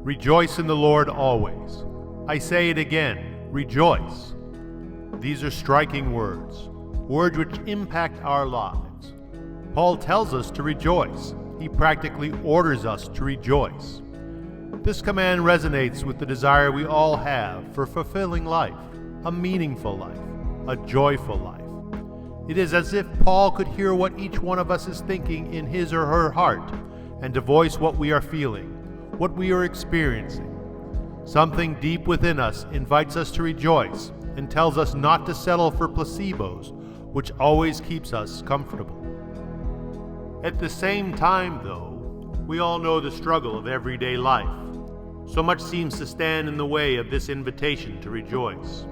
Rejoice in the Lord always. I say it again, rejoice. These are striking words which impact our lives. Paul tells us to rejoice. He practically orders us to rejoice. This command resonates with the desire we all have for fulfilling life, a meaningful life, a joyful life. It is as if Paul could hear what each one of us is thinking in his or her heart and to voice what we are feeling, what we are experiencing. Something deep within us invites us to rejoice and tells us not to settle for placebos, which always keeps us comfortable. At the same time, though, we all know the struggle of everyday life. So much seems to stand in the way of this invitation to rejoice.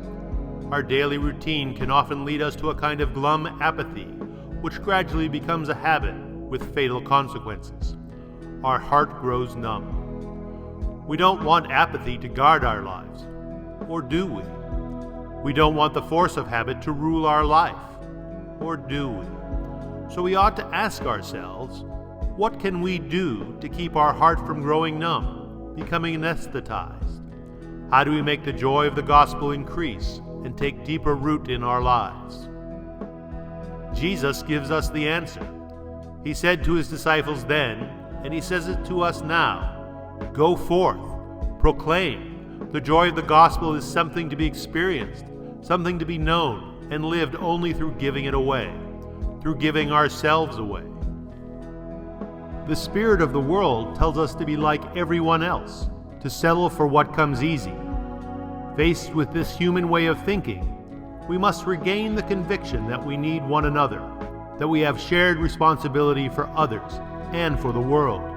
Our daily routine can often lead us to a kind of glum apathy, which gradually becomes a habit with fatal consequences. Our heart grows numb. We don't want apathy to guard our lives, or do we? We don't want the force of habit to rule our life, or do we? So we ought to ask ourselves, what can we do to keep our heart from growing numb, becoming anesthetized? How do we make the joy of the gospel increase and take deeper root in our lives? Jesus gives us the answer. He said to his disciples then, and he says it to us now, go forth, proclaim. The joy of the gospel is something to be experienced, something to be known and lived only through giving it away, through giving ourselves away. The spirit of the world tells us to be like everyone else, to settle for what comes easy. Faced with this human way of thinking, we must regain the conviction that we need one another, that we have shared responsibility for others and for the world.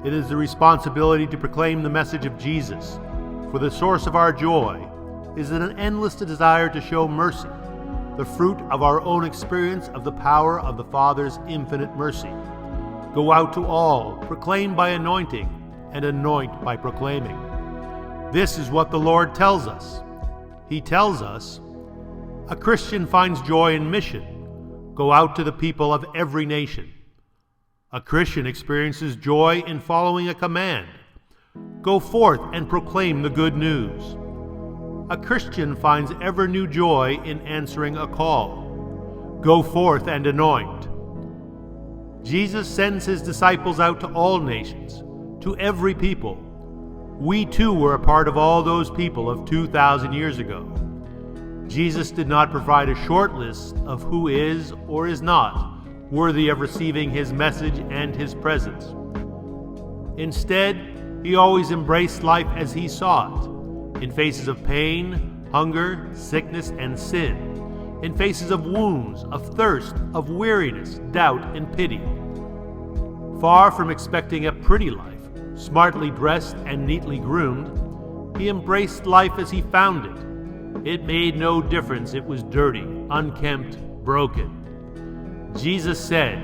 It is the responsibility to proclaim the message of Jesus, for the source of our joy is an endless desire to show mercy, the fruit of our own experience of the power of the Father's infinite mercy. Go out to all, proclaim by anointing, and anoint by proclaiming. This is what the Lord tells us. He tells us, a Christian finds joy in mission. Go out to the people of every nation. A Christian experiences joy in following a command. Go forth and proclaim the good news. A Christian finds ever new joy in answering a call. Go forth and anoint. Jesus sends his disciples out to all nations, to every people. We too were a part of all those people of 2,000 years ago. Jesus did not provide a short list of who is or is not worthy of receiving his message and his presence. Instead, he always embraced life as he saw it, in faces of pain, hunger, sickness, and sin, in faces of wounds, of thirst, of weariness, doubt, and pity. Far from expecting a pretty life, smartly dressed and neatly groomed, he embraced life as he found it. It made no difference it was dirty, unkempt, broken. Jesus said,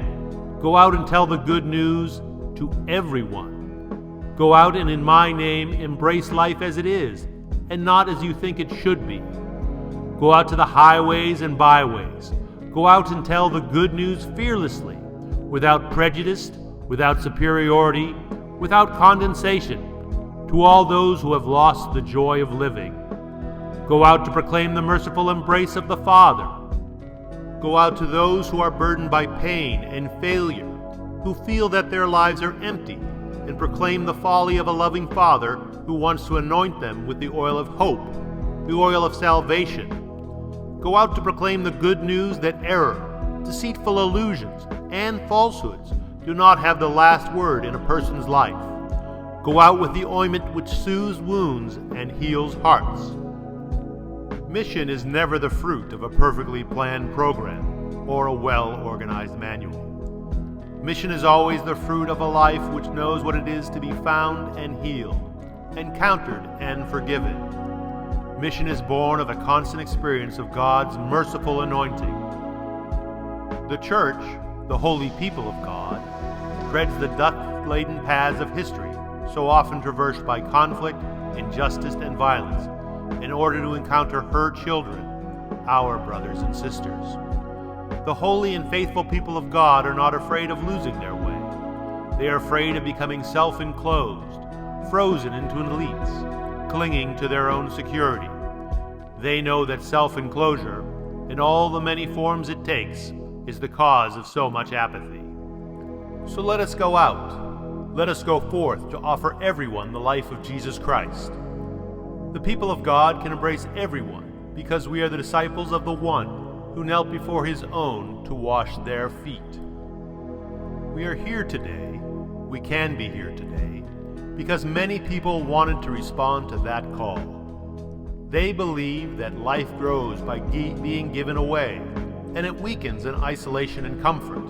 go out and tell the good news to everyone. Go out and in my name embrace life as it is, and not as you think it should be. Go out to the highways and byways. Go out and tell the good news fearlessly, without prejudice, without superiority, without condensation, to all those who have lost the joy of living. Go out to proclaim the merciful embrace of the Father. Go out to those who are burdened by pain and failure, who feel that their lives are empty, and proclaim the folly of a loving Father who wants to anoint them with the oil of hope, the oil of salvation. Go out to proclaim the good news that error, deceitful illusions, and falsehoods do not have the last word in a person's life. Go out with the ointment which soothes wounds and heals hearts. Mission is never the fruit of a perfectly planned program or a well-organized manual. Mission is always the fruit of a life which knows what it is to be found and healed, encountered and forgiven. Mission is born of a constant experience of God's merciful anointing. The church, the holy people of God, treads the dust-laden paths of history, so often traversed by conflict, injustice, and violence, in order to encounter her children, our brothers and sisters. The holy and faithful people of God are not afraid of losing their way. They are afraid of becoming self-enclosed, frozen into elites, clinging to their own security. They know that self-enclosure, in all the many forms it takes, is the cause of so much apathy. So let us go out. Let us go forth to offer everyone the life of Jesus Christ. The people of God can embrace everyone because we are the disciples of the one who knelt before his own to wash their feet. We are here today, we can be here today, because many people wanted to respond to that call. They believe that life grows by being given away, and it weakens in isolation and comfort.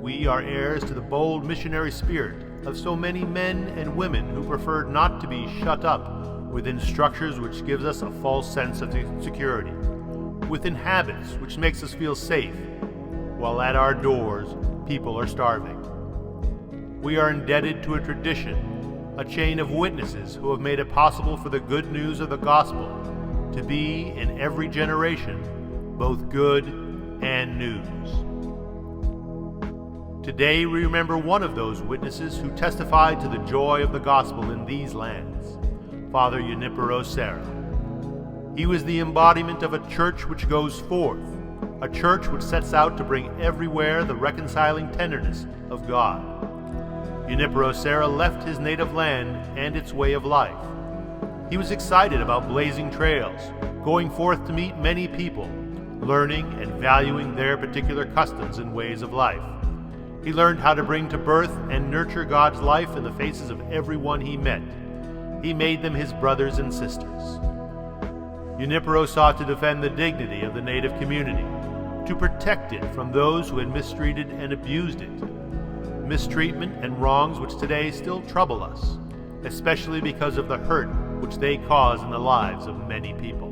We are heirs to the bold missionary spirit of so many men and women who preferred not to be shut up within structures which gives us a false sense of security, within habits which makes us feel safe, while at our doors people are starving. We are indebted to a tradition, a chain of witnesses who have made it possible for the good news of the gospel to be, in every generation, both good and news. Today we remember one of those witnesses who testified to the joy of the gospel in these lands, Father Serra. He was the embodiment of a church which goes forth, a church which sets out to bring everywhere the reconciling tenderness of God. Serra left his native land and its way of life. He was excited about blazing trails, going forth to meet many people, learning and valuing their particular customs and ways of life. He learned how to bring to birth and nurture God's life in the faces of everyone he met. He made them his brothers and sisters. Junipero sought to defend the dignity of the native community, to protect it from those who had mistreated and abused it. Mistreatment and wrongs which today still trouble us, especially because of the hurt which they cause in the lives of many people.